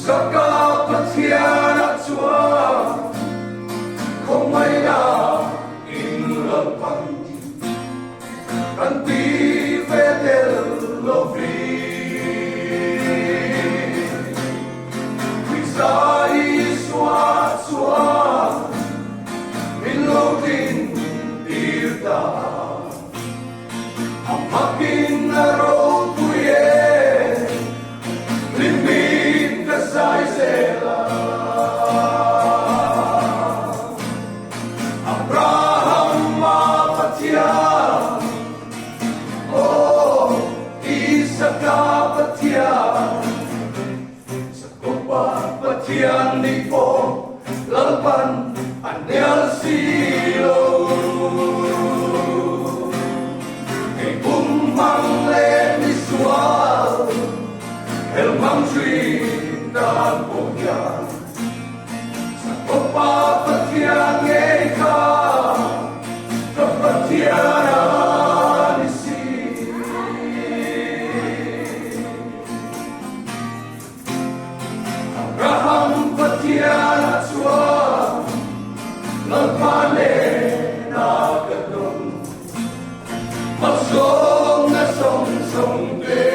sa kapatian at suwa kung may nainlapan kan vive dello Visai sua minlotin tirta ang makin naro kuye limit kasay sela Abraham mapatya Isakapatya Sakopapatyan ni po lalpan anyal silo kay bumang lemiswal elmang dan punya Sakopapatyan eka kapatyanan isi Abraham patyan at suwa lalpane na gadon magsong na song de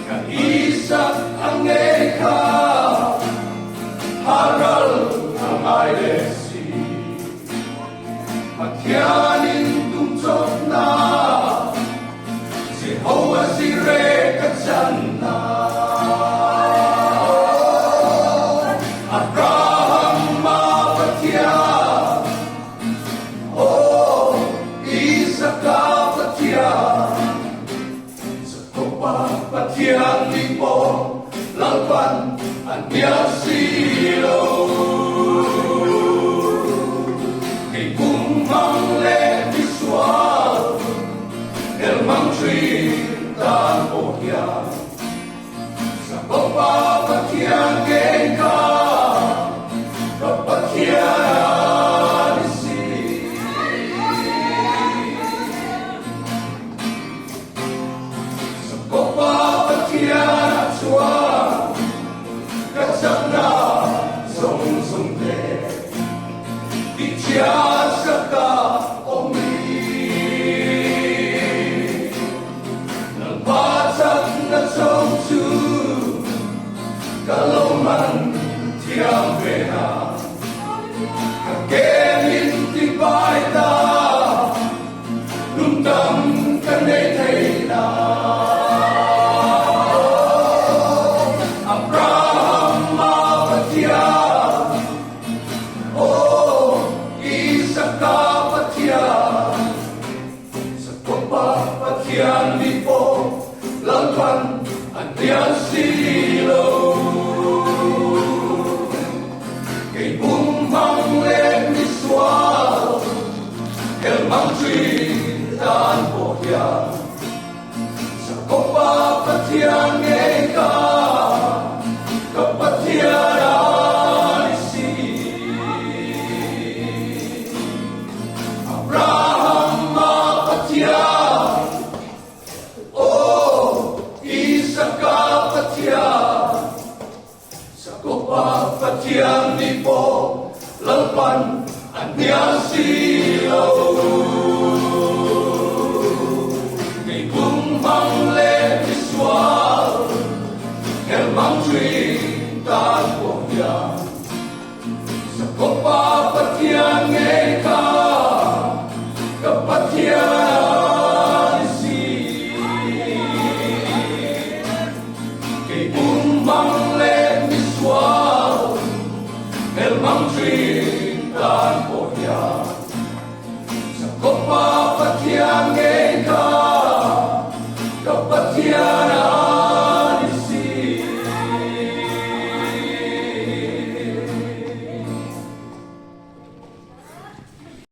kaisak ang eka haral ang ailesi patyanin tumsok na si Hawa si Rekat sana Abraham mapatya Isakapatya Sakopapatyan ni po lalpan anyal silo kay bumang lemiswal elmang dan pohya Sakopapatyan eka kapatyanan isi Sakopapatyan at suwa kasana song-songde di saka omi nalpasat na songsu kalau man tiang pena kakenin tibay na lundang kanay na Abraham mapatya Isakapatya Sakopapatyan ni po lalpan anyal silo kay bumang lemiswal elmang dan pohya Sakopapatyan eka kapatyanan isi Abraham mapatya Isakapatya Sakopapatyan ni po lalpan anyal silo kay bumang lemiswal elmang dan pohya Sakopapatyan eka kapatyanan isi kay bumang lemiswal elmang dan pohya Sakopapatyan eka